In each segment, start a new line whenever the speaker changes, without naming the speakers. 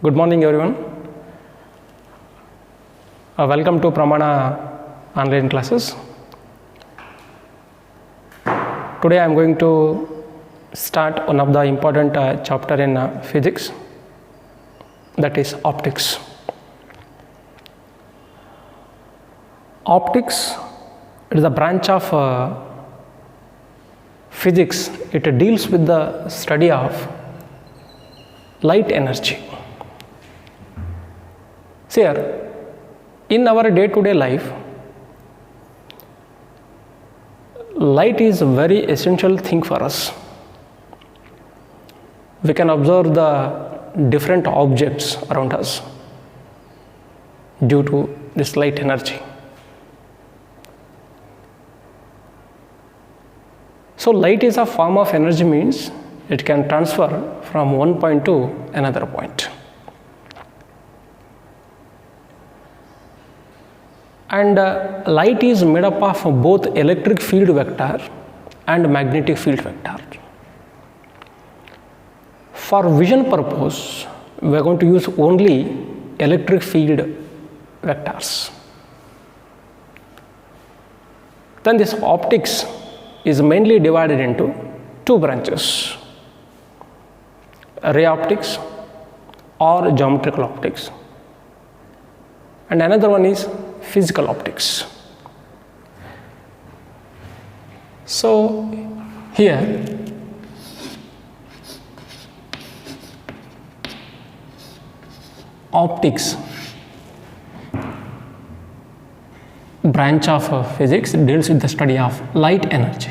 Good morning everyone. Welcome to Pramana online classes. Today I am going to start one of the important chapter in physics, that is optics. Optics is a branch of physics. It deals with the study of light energy. See here, in our day-to-day life, light is a very essential thing for us. We can observe the different objects around us due to this light energy. So light is a form of energy, means it can transfer from one point to another point. And light is made up of both electric field vector and magnetic field vector. For vision purpose, we are going to use only electric field vectors. Then this optics is mainly divided into two branches: ray optics or geometrical optics, and another one is physical optics. So here optics branch of physics deals with the study of light energy.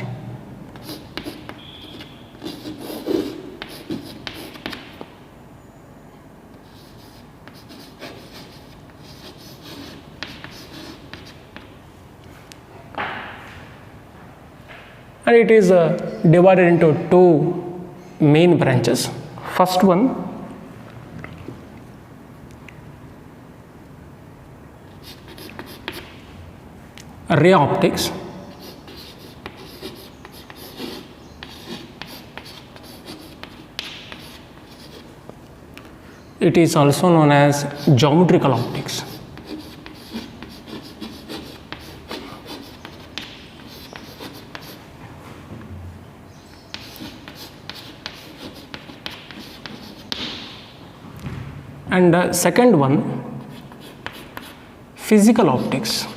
And it is divided into two main branches. First one, ray optics. It is also known as geometrical optics. And second one, physical optics.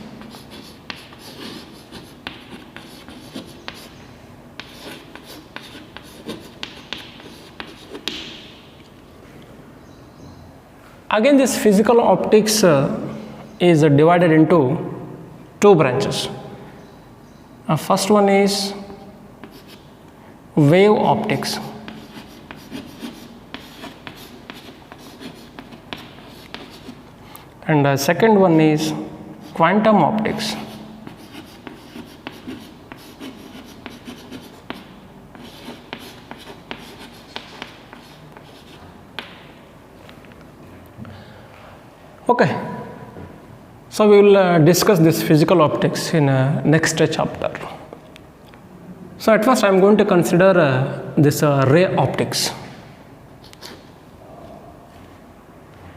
Again, this physical optics is divided into two branches. First one is wave optics. And the second one is quantum optics. Okay, so we will discuss this physical optics in next chapter. So at first I am going to consider this ray optics.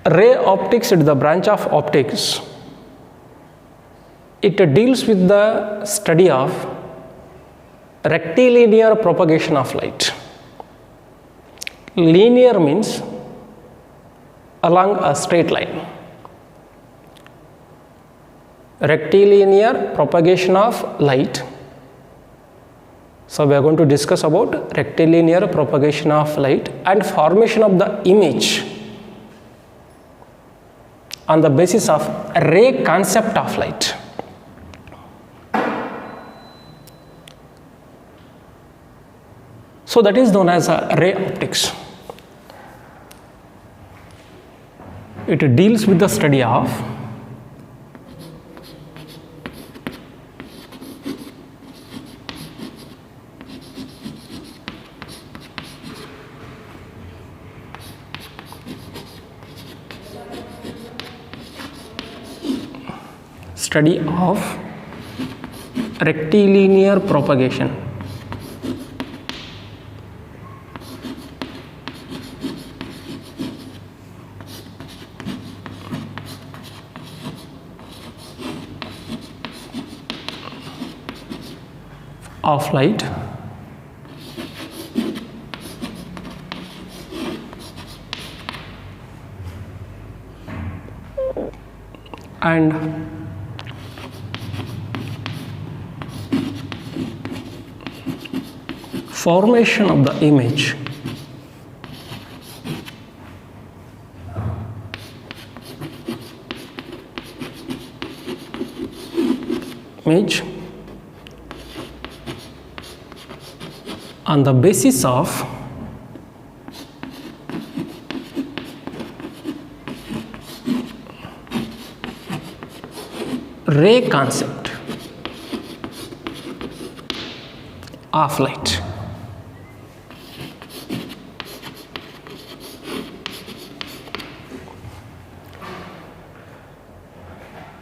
Ray optics is the branch of optics. It deals with the study of rectilinear propagation of light. Linear means along a straight line. Rectilinear propagation of light. So we are going to discuss about rectilinear propagation of light and formation of the image on the basis of ray concept of light. So that is known as ray optics. It deals with the study of rectilinear propagation. of light and formation of the image on the basis of ray concept of light.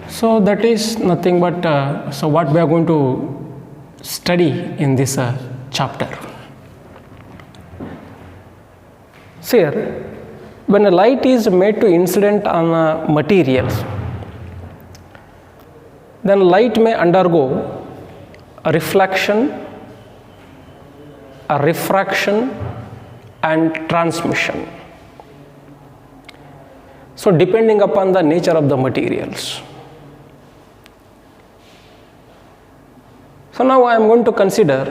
So that is nothing but so what we are going to study in this chapter. See here, when a light is made to incident on materials, then light may undergo a reflection, a refraction and transmission. So depending upon the nature of the materials. So now I am going to consider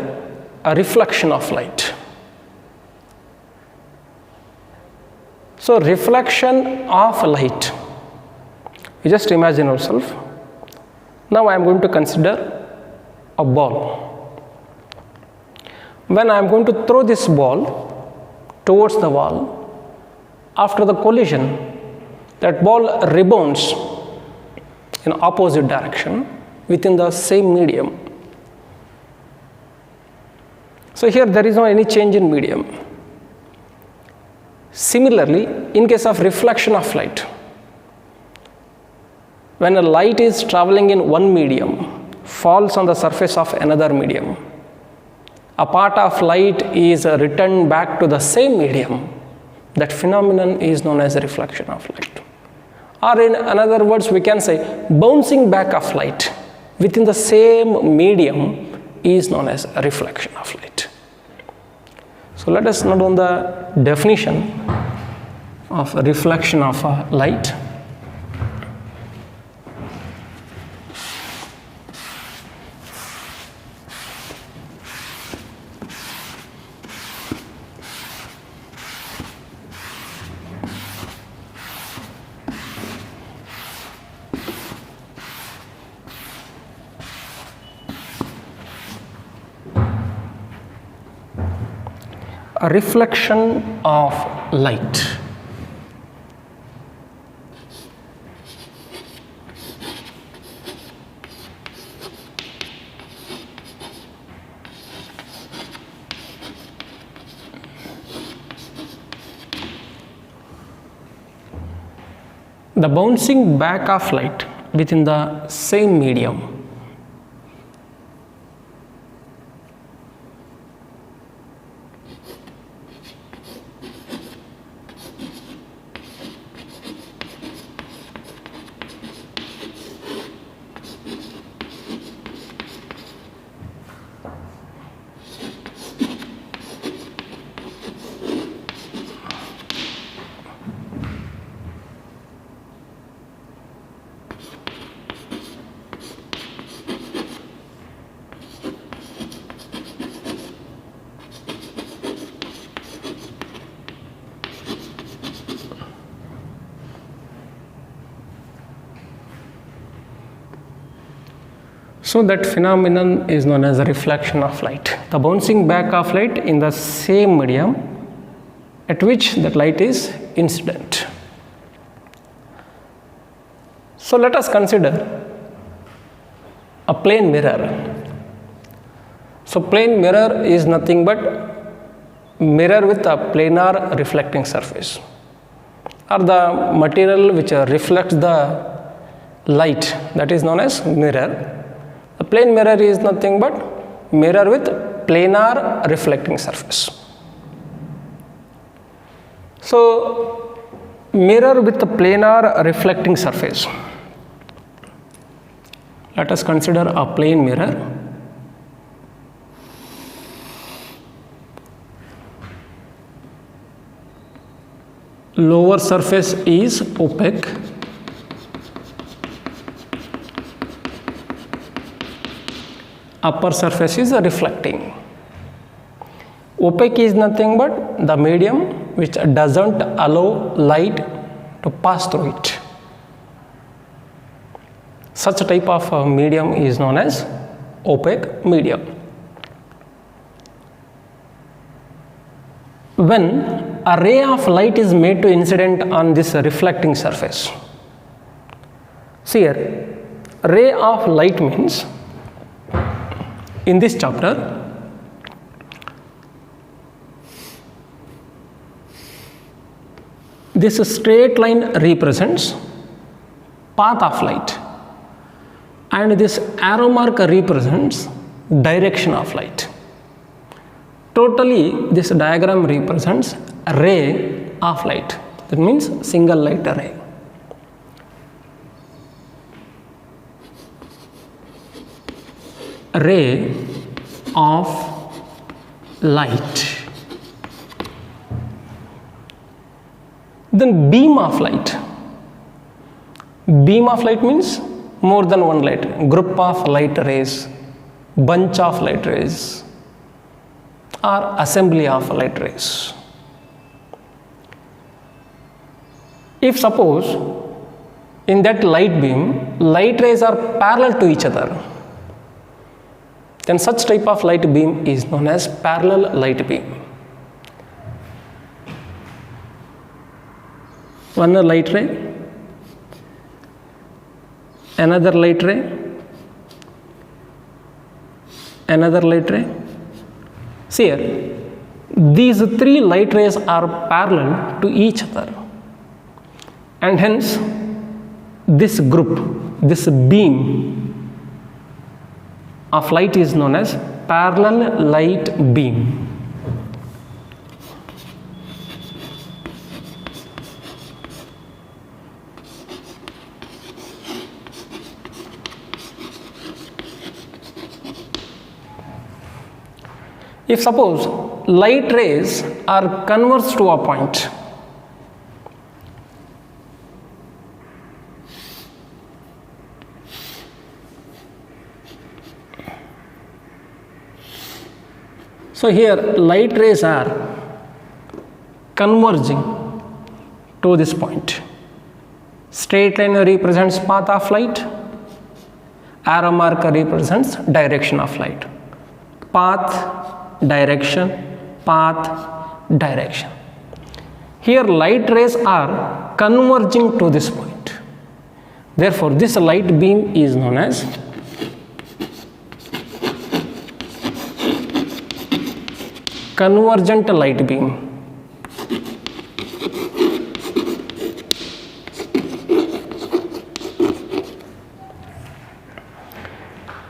a reflection of light. So reflection of light, you just imagine yourself. Now I am going to consider a ball. When I am going to throw this ball towards the wall, after the collision, that ball rebounds in opposite direction within the same medium. So here there is no any change in medium. Similarly, in case of reflection of light, when a light is traveling in one medium, falls on the surface of another medium, a part of light is returned back to the same medium, that phenomenon is known as a reflection of light. Or in other words, we can say bouncing back of light within the same medium is known as a reflection of light. So let us note on the definition of reflection of light. A reflection of light. The bouncing back of light within the same medium. So that phenomenon is known as a reflection of light. The bouncing back of light in the same medium at which that light is incident. So let us consider a plane mirror. So plane mirror is nothing but mirror with a planar reflecting surface, or the material which reflects the light, that is known as mirror. The plane mirror is nothing but mirror with planar reflecting surface. So mirror with a planar reflecting surface. Let us consider a plane mirror. lower surface is opaque, upper surface is reflecting. Opaque is nothing but the medium which doesn't allow light to pass through it. Such a type of medium is known as opaque medium. When a ray of light is made to incident on this reflecting surface, see here, ray of light means in this chapter this straight line represents path of light and this arrow mark represents direction of light. Totally this diagram represents a ray of light, that means single light array. Ray of light. Then beam of light. Beam of light means more than one light, group of light rays, bunch of light rays, or assembly of light rays. If suppose in that light beam, light rays are parallel to each other, then such type of light beam is known as parallel light beam. One light ray, another light ray, another light ray. See here, these three light rays are parallel to each other, and hence this group, this beam of light is known as parallel light beam. If suppose light rays are converged to a point, so here light rays are converging to this point. Straight line represents path of light, arrow marker represents direction of light. Path, direction, path, direction. Here light rays are converging to this point. Therefore, this light beam is known as convergent light beam.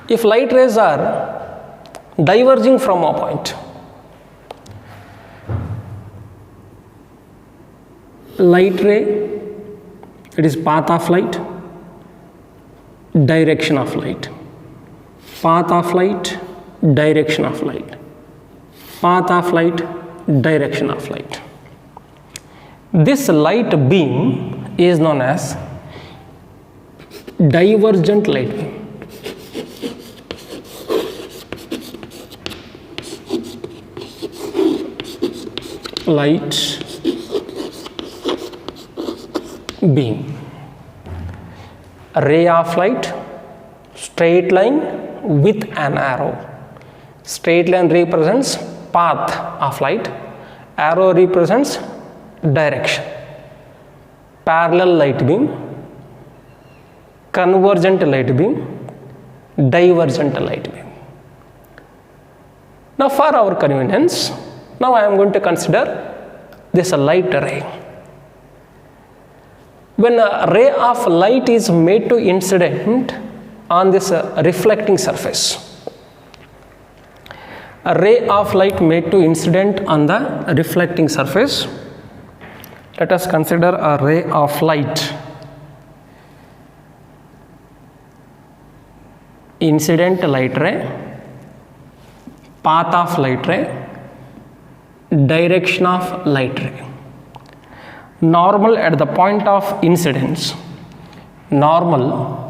If light rays are diverging from a point, light ray, it is path of light, direction of light, path of light, direction of light, path of light, direction of light. This light beam is known as divergent light beam. Light beam. A ray of light, straight line with an arrow. Straight line represents path of light, arrow represents direction. Parallel light beam, convergent light beam, divergent light beam. Now for our convenience, now I am going to consider this light ray. When a ray of light is made to incident on this reflecting surface, a ray of light made to incident on the reflecting surface, let us consider a ray of light incident light ray, path of light ray, direction of light ray. normal at the point of incidence, normal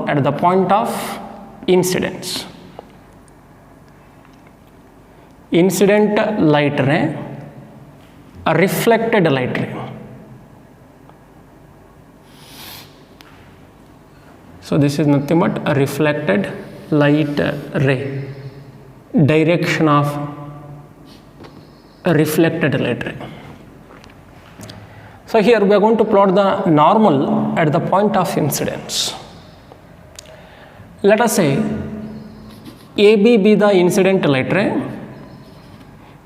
at the point of incidence. Incident light ray, a reflected light ray. So this is nothing but a reflected light ray, direction of a reflected light ray. So here we are going to plot the normal at the point of incidence. Let us say AB be the incident light ray,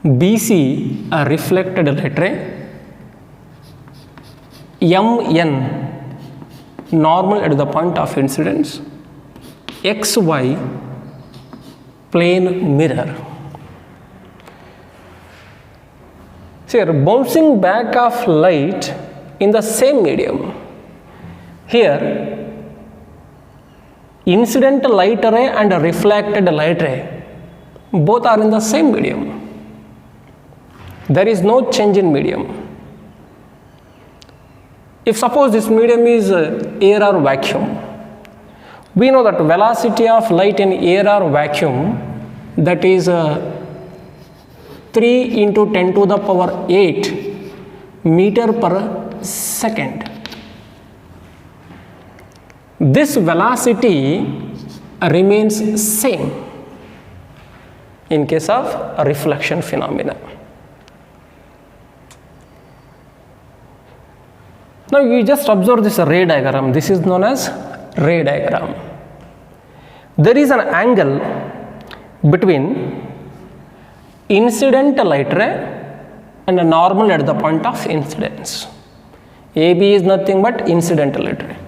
BC a reflected light ray, MN normal at the point of incidence, XY plane mirror. So here bouncing back of light in the same medium. Here incident light ray and reflected light ray both are in the same medium. There is no change in medium. If suppose this medium is air or vacuum, we know that velocity of light in air or vacuum, that is 3 into 10 to the power 8 meter per second. This velocity remains same in case of a reflection phenomena. Now you just observe this ray diagram. This is known as ray diagram. There is an angle between incident light ray and a normal at the point of incidence. AB is nothing but incident light ray.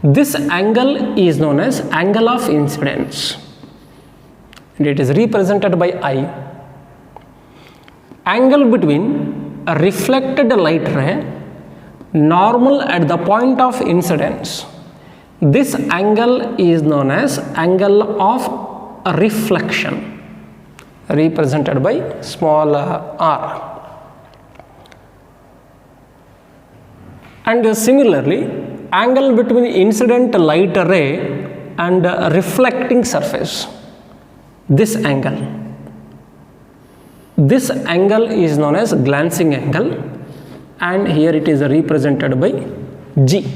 This angle is known as angle of incidence and it is represented by I. Angle between a reflected light ray, normal at the point of incidence, this angle is known as angle of reflection, represented by small r. And similarly, angle between incident light ray and reflecting surface, this angle is known as glancing angle, and here it is represented by G.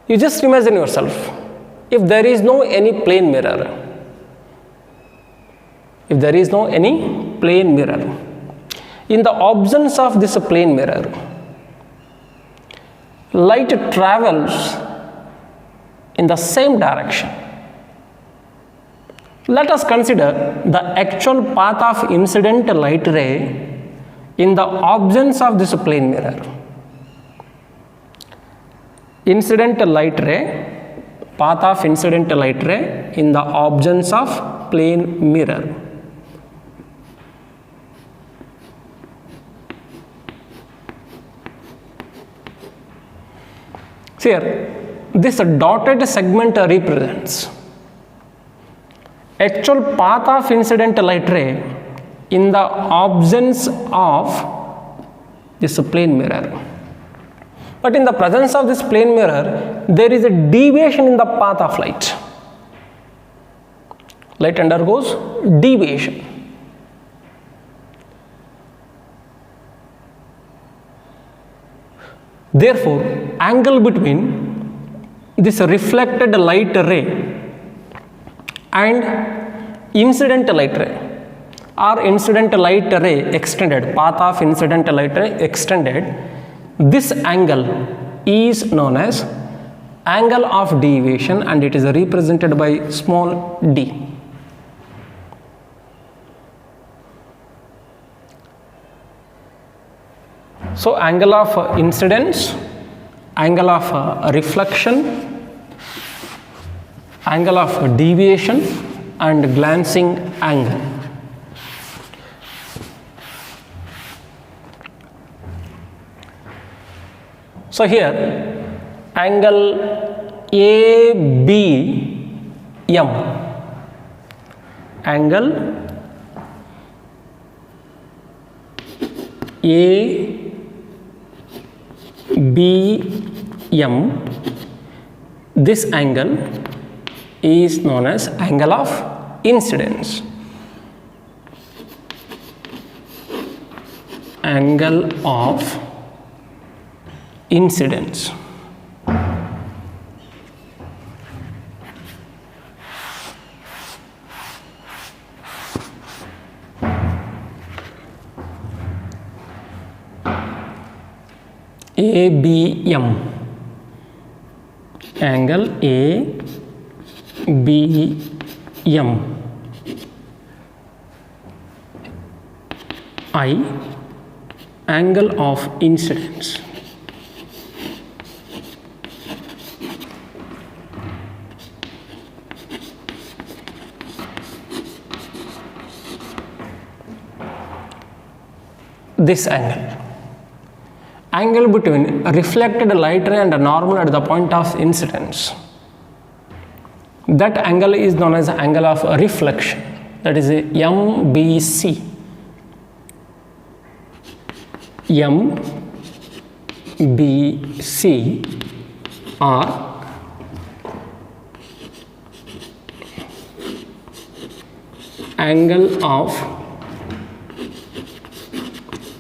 You just imagine yourself, if there is no any plane mirror, in the absence of this plane mirror, light travels in the same direction. Let us consider the actual path of incident light ray in the absence of this plane mirror. Path of incident light ray in the absence of plane mirror. See here, this dotted segment represents actual path of incident light ray in the absence of this plane mirror. But in the presence of this plane mirror, there is a deviation in the path of light. Light undergoes deviation. Therefore, angle between this reflected light ray and incident light ray, or incident light ray extended, path of incident light ray extended, this angle is known as angle of deviation and it is represented by small d. So angle of incidence, angle of reflection, angle of deviation and glancing angle. So here angle ABM, angle ABM, this angle is known as angle of incidence. Angle of incidence. ABM, angle ABM, I, angle of incidence. This angle between reflected light ray and normal at the point of incidence, that angle is known as angle of reflection, that is MBC. MBC or angle of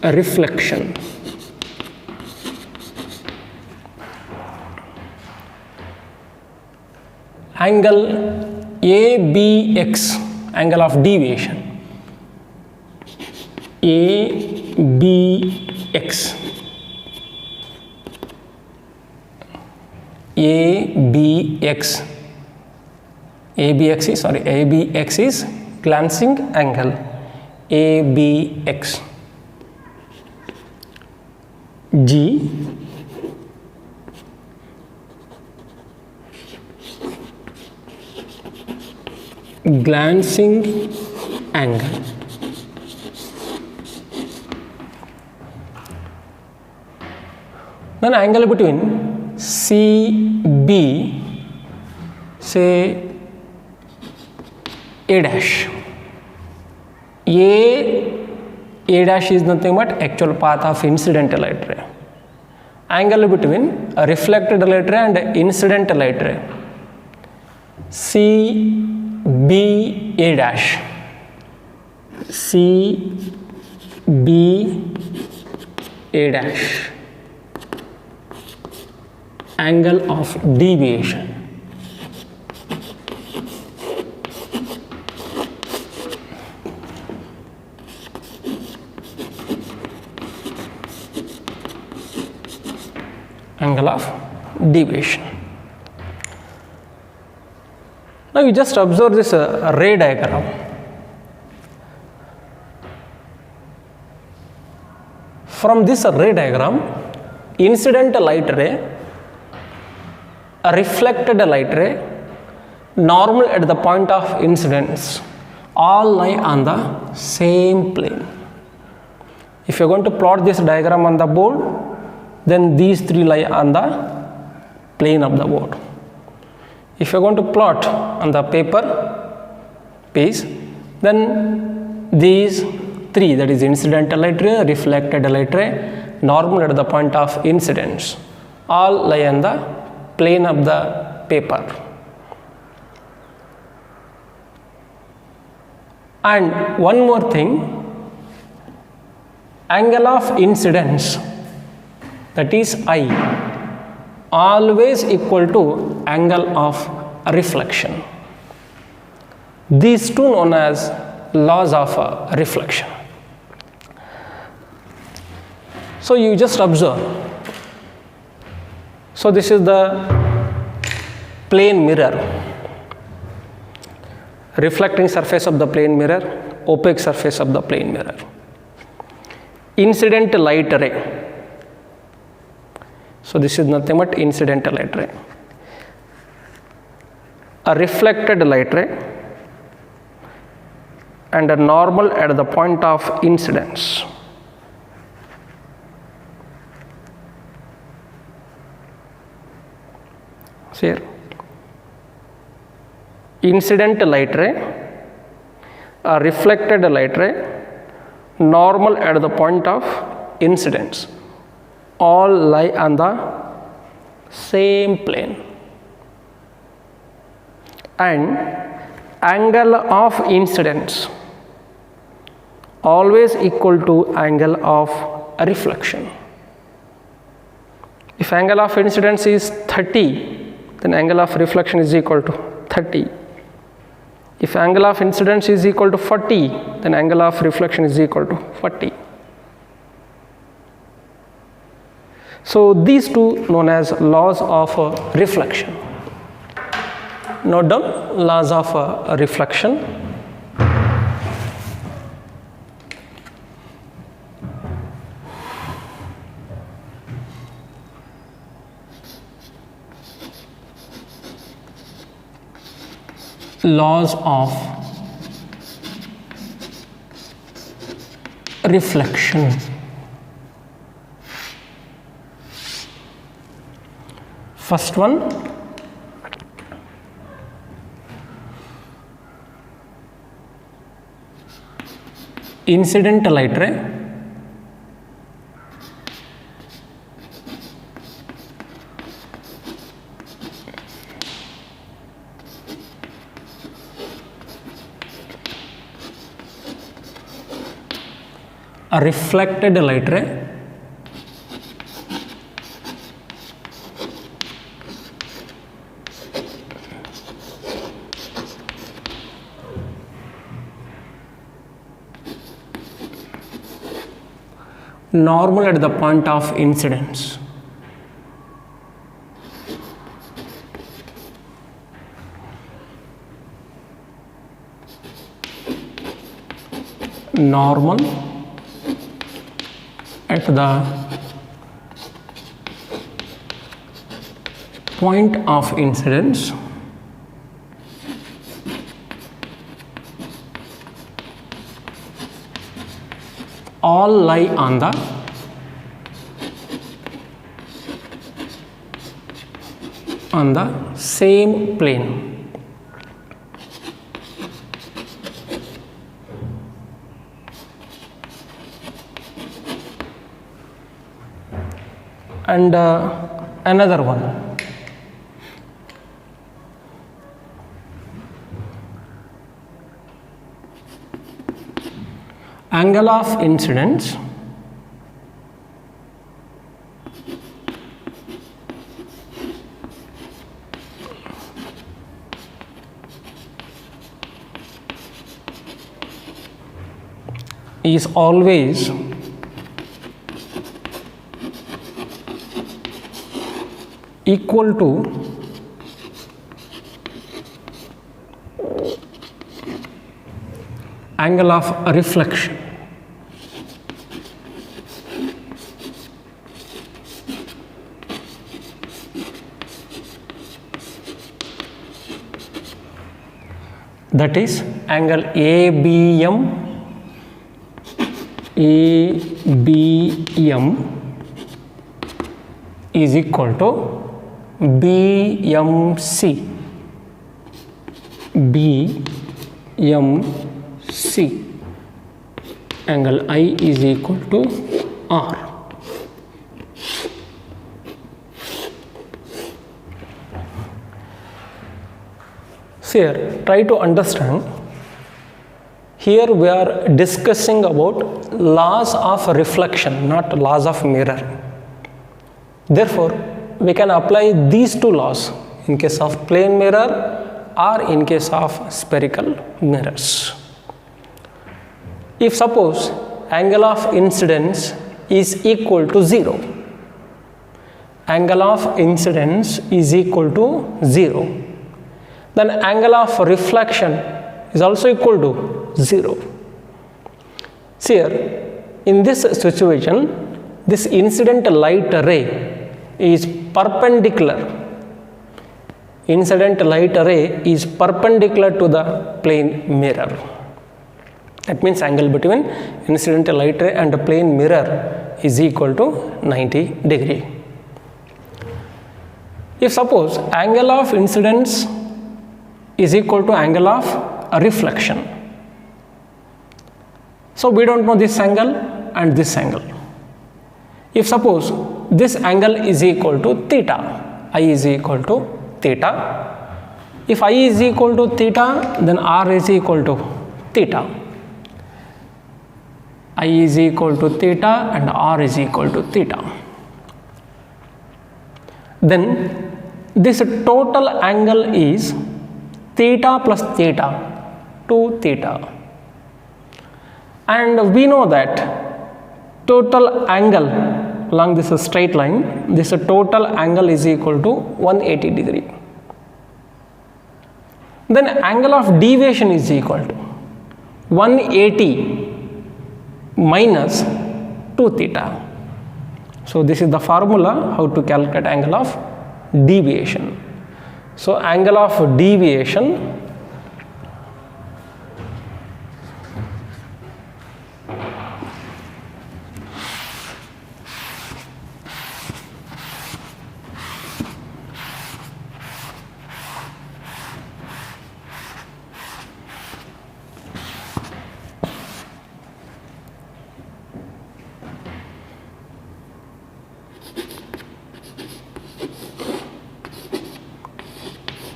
reflection. Angle ABX, angle of deviation. ABX, ABX is glancing angle. ABX. G, glancing angle. Then angle between CB, say A dash. A dash is nothing but actual path of incident light ray. Angle between a reflected light ray and incident light ray. CB A dash. CB A dash. Angle of deviation. Angle of deviation. Now you just observe this ray diagram. From this ray diagram, incident light ray, a reflected light ray, normal at the point of incidence, all lie on the same plane. If you are going to plot this diagram on the board, then these three lie on the plane of the board. If you are going to plot on the paper piece, then these three, that is incident light ray, reflected light ray, normal at the point of incidence, all lie on the plane of the paper. And one more thing, angle of incidence, that is I, always equal to angle of reflection. These two known as laws of reflection. So you just observe. So this is the plane mirror, reflecting surface of the plane mirror, opaque surface of the plane mirror. Incident light ray. So this is nothing but incident light ray. A reflected light ray and a normal at the point of incidence. See here, incident light ray, a reflected light ray, normal at the point of incidence, all lie on the same plane, and angle of incidence always equal to angle of reflection. If angle of incidence is 30, then angle of reflection is equal to 30. If angle of incidence is equal to 40, then angle of reflection is equal to 40. So these two known as laws of reflection. Note down laws of reflection. Laws of reflection. First one, incident light ray a reflected light ray normal at the point of incidence. Normal at the point of incidence all lie on the same plane. And another one, angle of incidence is always equal to angle of reflection. That is angle ABM is equal to BMC. Angle I is equal to R. So here, try to understand. Here we are discussing about laws of reflection, not laws of mirror. Therefore, we can apply these two laws in case of plane mirror or in case of spherical mirrors. If suppose angle of incidence is equal to 0, angle of incidence is equal to 0, then angle of reflection is also equal to 0. See here, in this situation, this incident light ray is perpendicular. Incident light ray is perpendicular to the plane mirror. That means angle between incident light ray and the plane mirror is equal to 90 degree. If suppose angle of incidence is equal to angle of reflection, so we don't know this angle and this angle. If suppose this angle is equal to theta, I is equal to theta. If I is equal to theta, then R is equal to theta. I is equal to theta and R is equal to theta. Then this total angle is theta plus theta, 2 theta. And we know that total angle along this straight line, this total angle is equal to 180 degree. Then angle of deviation is equal to 180 minus 2 theta. So this is the formula how to calculate angle of deviation. So angle of deviation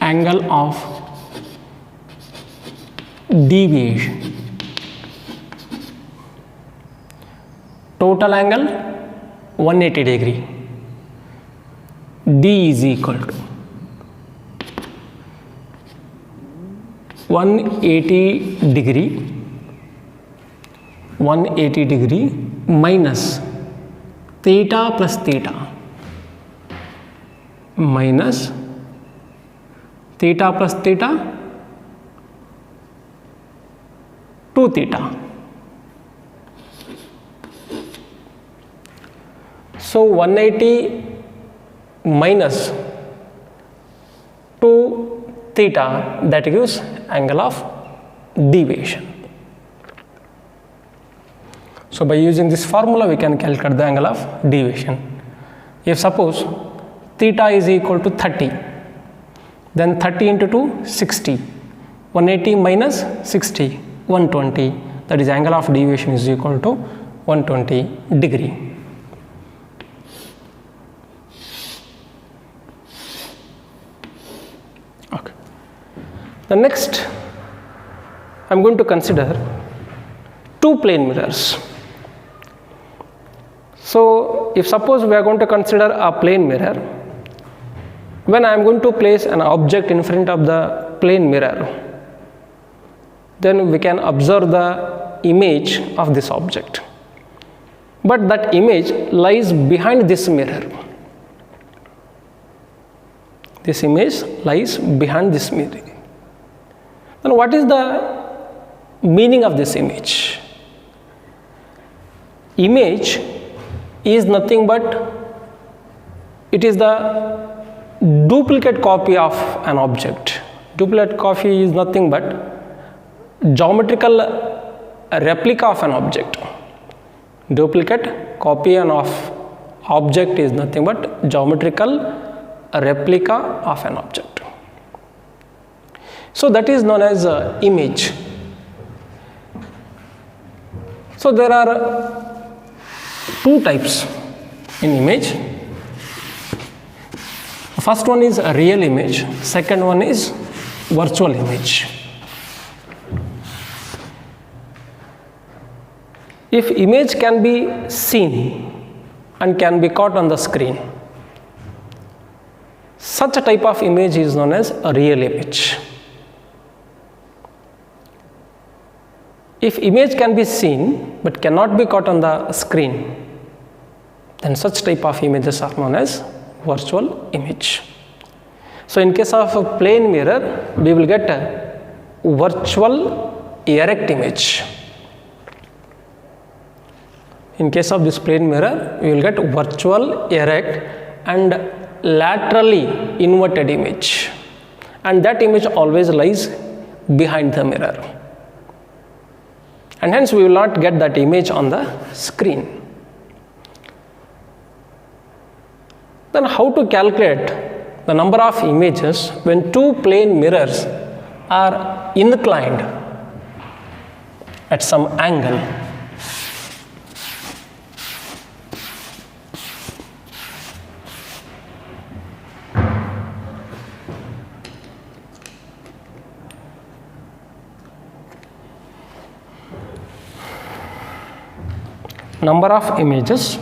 angle of deviation, total angle 180 degree, D is equal to 180 degree minus theta plus theta minus theta plus theta 2 theta. So 180 minus 2 theta, that gives angle of deviation. So by using this formula we can calculate the angle of deviation. If suppose theta is equal to 30, then 30 into 2, 60. 180 minus 60, 120. That is angle of deviation is equal to 120 degree. Okay. The next, I am going to consider 2 plane mirrors. So if suppose we are going to consider a plane mirror, when I am going to place an object in front of the plane mirror, then we can observe the image of this object. But that image lies behind this mirror. This image lies behind this mirror. Then what is the meaning of this image? Image is nothing but it is the duplicate copy of an object. Duplicate copy is nothing but geometrical replica of an object. Duplicate copy of object is nothing but geometrical replica of an object. So that is known as image. So there are 2 types in image. First one is a real image, second one is virtual image. If image can be seen and can be caught on the screen, such a type of image is known as a real image. If image can be seen but cannot be caught on the screen, then such type of images are known as virtual image. So in case of a plane mirror, we will get a virtual erect image. In case of this plane mirror, we will get virtual erect and laterally inverted image, and that image always lies behind the mirror, and hence we will not get that image on the screen. Then how to calculate the number of images when two plane mirrors are inclined at some angle. Number of images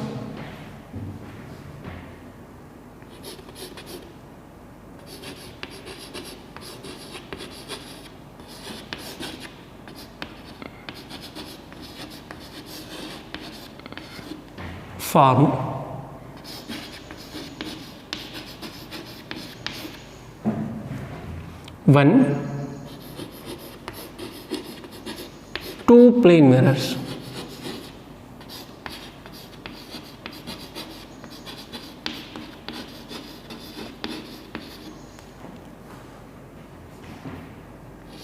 form when two plane mirrors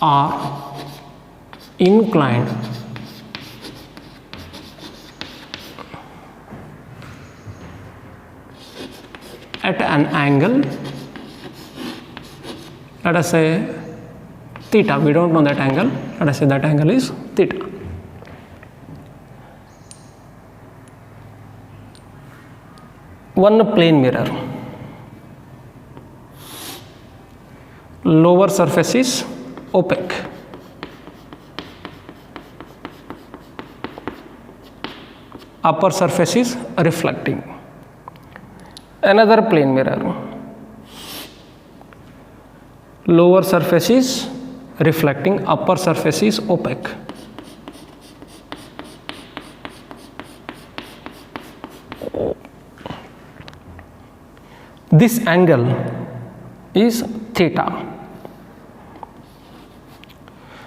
are inclined at an angle, let us say theta. We don't know that angle, let us say that angle is theta. One plane mirror, lower surface is opaque, upper surface is reflecting. Another plane mirror, lower surface is reflecting, upper surface is opaque. This angle is theta.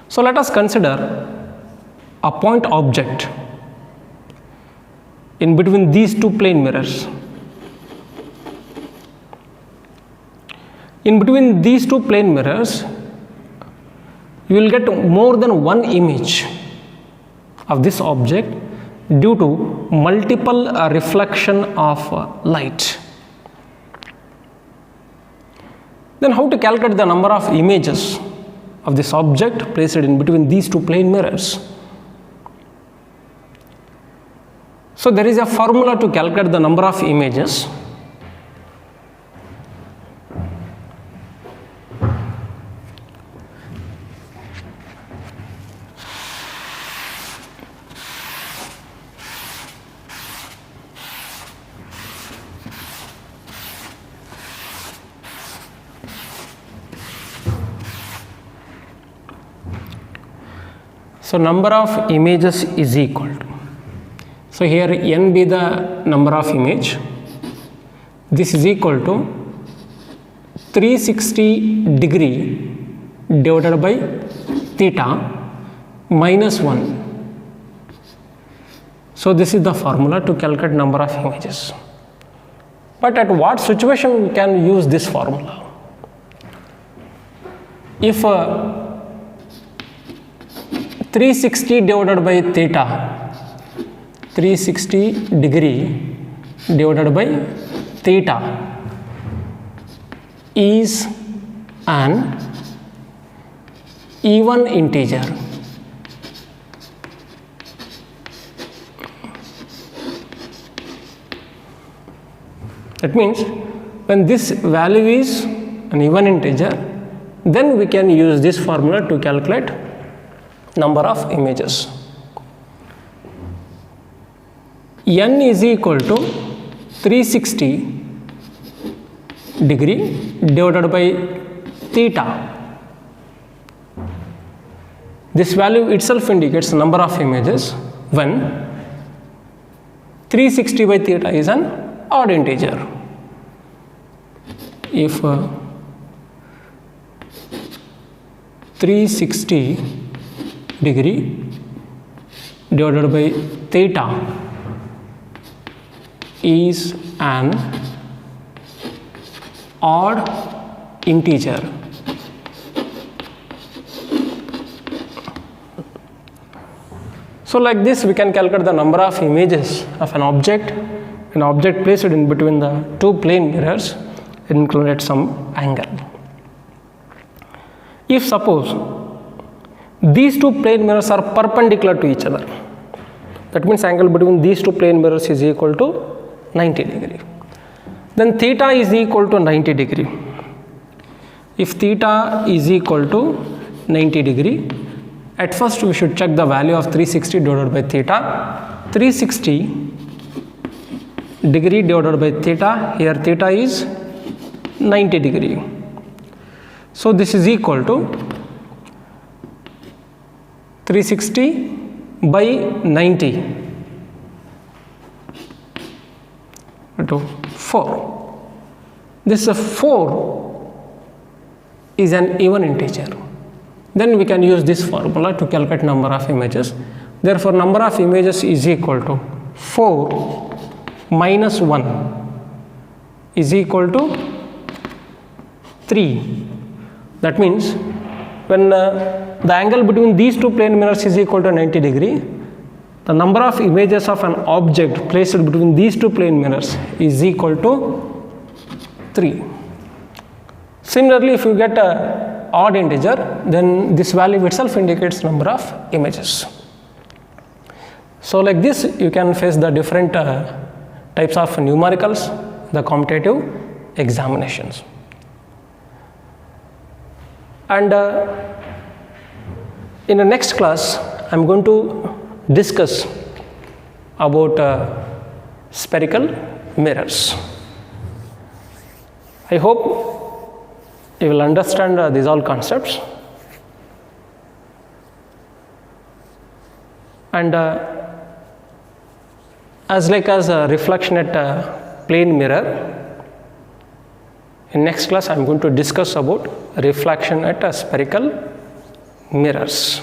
So let us consider a point object in between these two plane mirrors. In between these two plane mirrors, you will get more than one image of this object due to multiple reflection of light. Then how to calculate the number of images of this object placed in between these two plane mirrors? So there is a formula to calculate the number of images. So number of images is equal to, so here n be the number of image, this is equal to 360 degree divided by theta minus 1. So this is the formula to calculate number of images. But at what situation we can use this formula? If 360 divided by theta, 360 degree divided by theta is an even integer. That means when this value is an even integer, then we can use this formula to calculate number of images. N is equal to 360 degree divided by theta. This value itself indicates number of images when 360 by theta is an odd integer. If 360 degree divided by theta is an odd integer, so like this we can calculate the number of images of an object placed in between the two plane mirrors inclined at some angle. If suppose these two plane mirrors are perpendicular to each other, that means angle between these two plane mirrors is equal to 90 degree. Then theta is equal to 90 degree. If theta is equal to 90 degree, at first we should check the value of 360 divided by theta. 360 degree divided by theta, here theta is 90 degree. So this is equal to 360 by 90 to 4. This 4 is an even integer. Then we can use this formula to calculate number of images. Therefore, number of images is equal to 4 minus 1 is equal to 3. That means when the angle between these two plane mirrors is equal to 90 degree, the number of images of an object placed between these two plane mirrors is equal to 3. Similarly, if you get an odd integer, then this value itself indicates number of images. So like this, you can face the different types of numericals, the competitive examinations. And in the next class, I am going to discuss about spherical mirrors. I hope you will understand these all concepts. And as a reflection at a plane mirror, in next class I am going to discuss about reflection at spherical mirrors.